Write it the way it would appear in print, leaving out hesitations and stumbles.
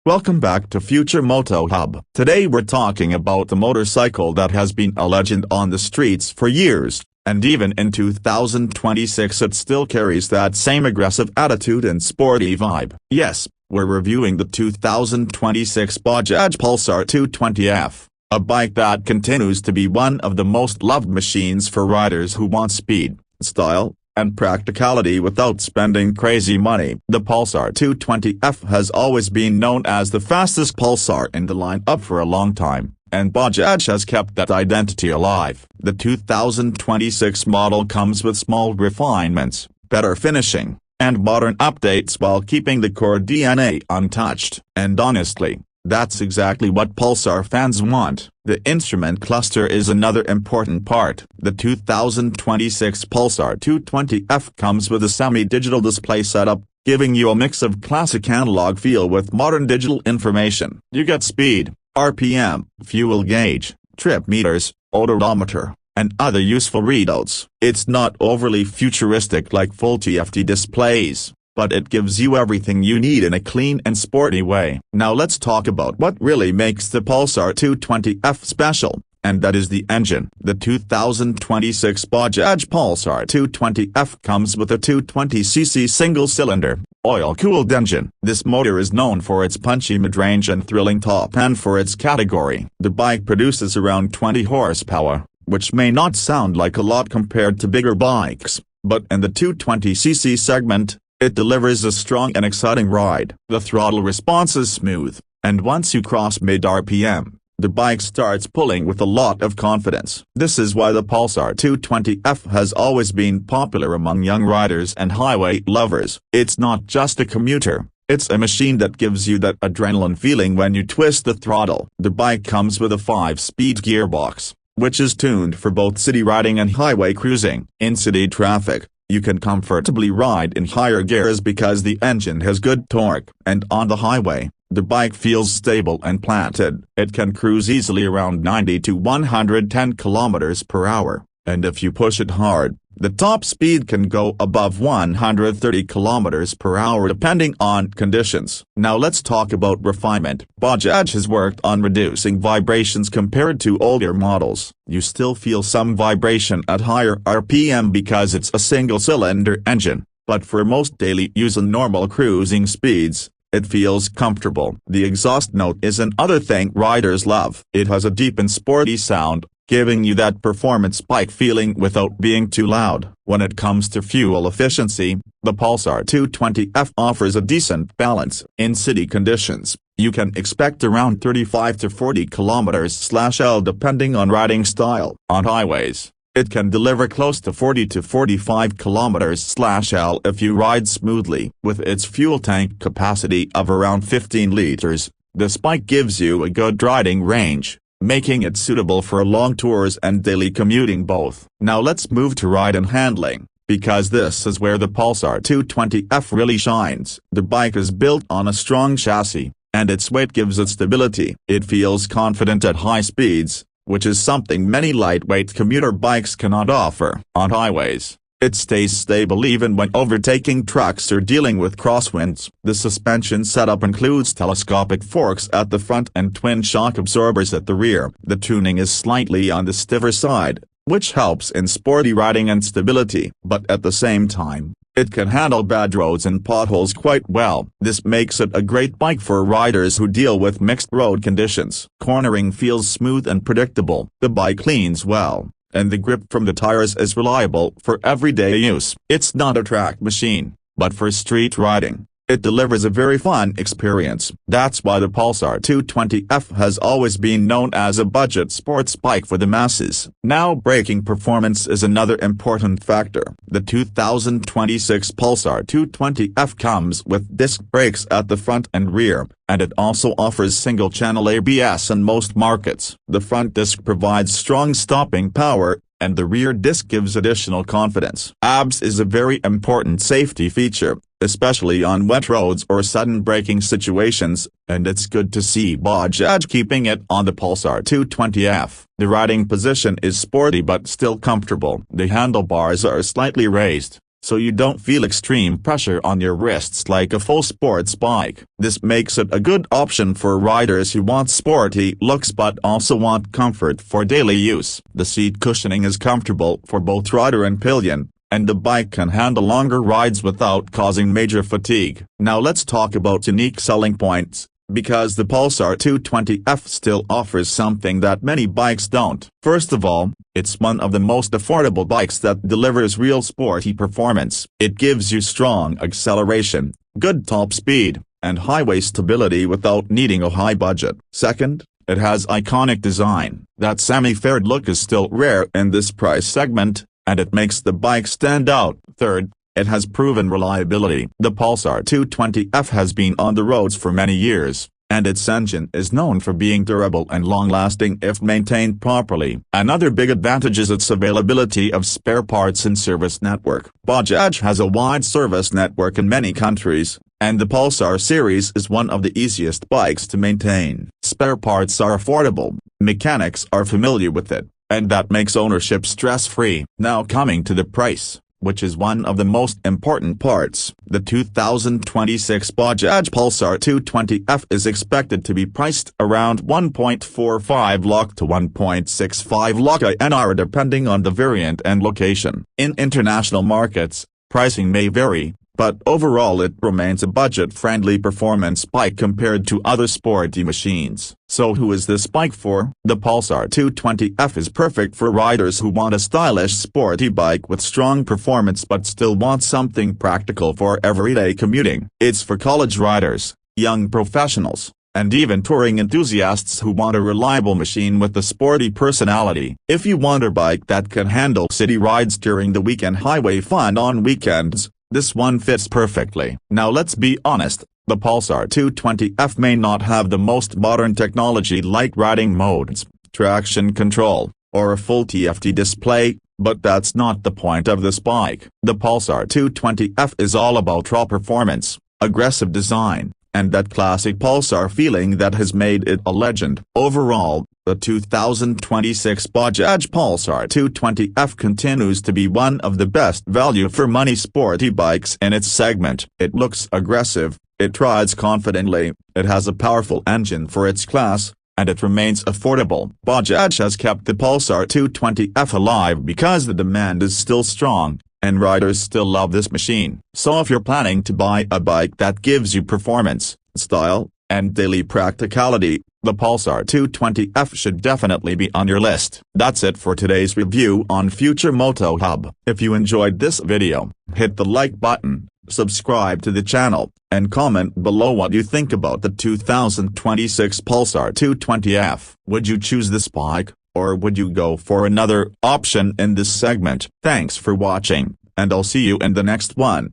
Welcome back to Future Moto Hub. Today we're talking about the motorcycle that has been a legend on the streets for years, and even in 2026 it still carries that same aggressive attitude and sporty vibe. Yes, we're reviewing the 2026 Bajaj Pulsar 220F, a bike that continues to be one of the most loved machines for riders who want speed, style, and practicality without spending crazy money. The Pulsar 220F has always been known as the fastest Pulsar in the lineup for a long time, and Bajaj has kept that identity alive. The 2026 model comes with small refinements, better finishing, and modern updates while keeping the core DNA untouched. And honestly, that's exactly what Pulsar fans want. The instrument cluster is another important part. The 2026 Pulsar 220F comes with a semi-digital display setup, giving you a mix of classic analog feel with modern digital information. You get speed, RPM, fuel gauge, trip meters, odometer, and other useful readouts. It's not overly futuristic like full TFT displays, but it gives you everything you need in a clean and sporty way. Now let's talk about what really makes the Pulsar 220F special, and that is the engine. The 2026 Bajaj Pulsar 220F comes with a 220cc single-cylinder, oil-cooled engine. This motor is known for its punchy mid-range and thrilling top end for its category. The bike produces around 20 horsepower, which may not sound like a lot compared to bigger bikes, but in the 220cc segment, it delivers a strong and exciting ride. The throttle response is smooth, and once you cross mid-RPM, the bike starts pulling with a lot of confidence. This is why the Pulsar 220F has always been popular among young riders and highway lovers. It's not just a commuter, it's a machine that gives you that adrenaline feeling when you twist the throttle. The bike comes with a 5-speed gearbox, which is tuned for both city riding and highway cruising. In city traffic, you can comfortably ride in higher gears because the engine has good torque, and on the highway, the bike feels stable and planted. It can cruise easily around 90 to 110 km per hour, and if you push it hard, the top speed can go above 130 km per hour depending on conditions. Now let's talk about refinement. Bajaj has worked on reducing vibrations compared to older models. You still feel some vibration at higher RPM because it's a single-cylinder engine, but for most daily use and normal cruising speeds, it feels comfortable. The exhaust note is another thing riders love. It has a deep and sporty sound, giving you that performance bike feeling without being too loud. When it comes to fuel efficiency, the Pulsar 220F offers a decent balance. In city conditions, you can expect around 35 to 40 km/L depending on riding style. On highways, it can deliver close to 40 to 45 km/L if you ride smoothly. With its fuel tank capacity of around 15 liters, this bike gives you a good riding range, making it suitable for long tours and daily commuting both. Now let's move to ride and handling, because this is where the Pulsar 220F really shines. The bike is built on a strong chassis, and its weight gives it stability. It feels confident at high speeds, which is something many lightweight commuter bikes cannot offer. On highways, it stays stable even when overtaking trucks or dealing with crosswinds. The suspension setup includes telescopic forks at the front and twin shock absorbers at the rear. The tuning is slightly on the stiffer side, which helps in sporty riding and stability. But at the same time, it can handle bad roads and potholes quite well. This makes it a great bike for riders who deal with mixed road conditions. Cornering feels smooth and predictable. The bike leans well, and the grip from the tires is reliable for everyday use. It's not a track machine, but for street riding, it delivers a very fun experience. That's why the Pulsar 220F has always been known as a budget sports bike for the masses. Now braking performance is another important factor. The 2026 Pulsar 220F comes with disc brakes at the front and rear, and it also offers single-channel ABS in most markets. The front disc provides strong stopping power, and the rear disc gives additional confidence. ABS is a very important safety feature, especially on wet roads or sudden braking situations, and it's good to see Bajaj keeping it on the Pulsar 220F. The riding position is sporty but still comfortable. The handlebars are slightly raised, so you don't feel extreme pressure on your wrists like a full sports bike. This makes it a good option for riders who want sporty looks but also want comfort for daily use. The seat cushioning is comfortable for both rider and pillion, and the bike can handle longer rides without causing major fatigue. Now let's talk about unique selling points, because the Pulsar 220F still offers something that many bikes don't. First of all, it's one of the most affordable bikes that delivers real sporty performance. It gives you strong acceleration, good top speed, and highway stability without needing a high budget. Second, it has iconic design. That semi-faired look is still rare in this price segment, and it makes the bike stand out. Third, it has proven reliability. The Pulsar 220F has been on the roads for many years, and its engine is known for being durable and long-lasting if maintained properly. Another big advantage is its availability of spare parts and service network. Bajaj has a wide service network in many countries, and the Pulsar series is one of the easiest bikes to maintain. Spare parts are affordable, mechanics are familiar with it, and that makes ownership stress-free. Now coming to the price, which is one of the most important parts. The 2026 Bajaj Pulsar 220F is expected to be priced around 1.45 lakh to 1.65 lakh INR depending on the variant and location. In international markets, pricing may vary, but overall it remains a budget-friendly performance bike compared to other sporty machines. So who is this bike for? The Pulsar 220F is perfect for riders who want a stylish sporty bike with strong performance but still want something practical for everyday commuting. It's for college riders, young professionals, and even touring enthusiasts who want a reliable machine with a sporty personality. If you want a bike that can handle city rides during the week and highway fun on weekends, this one fits perfectly. Now let's be honest, the Pulsar 220F may not have the most modern technology like riding modes, traction control, or a full TFT display, but that's not the point of this bike. The Pulsar 220F is all about raw performance, aggressive design, and that classic Pulsar feeling that has made it a legend. Overall, the 2026 Bajaj Pulsar 220F continues to be one of the best value-for-money sporty bikes in its segment. It looks aggressive, it rides confidently, it has a powerful engine for its class, and it remains affordable. Bajaj has kept the Pulsar 220F alive because the demand is still strong, and riders still love this machine. So if you're planning to buy a bike that gives you performance, style, and daily practicality, the Pulsar 220F should definitely be on your list. That's it for today's review on Future Moto Hub. If you enjoyed this video, hit the like button, subscribe to the channel, and comment below what you think about the 2026 Pulsar 220F. Would you choose this bike, or would you go for another option in this segment? Thanks for watching, and I'll see you in the next one.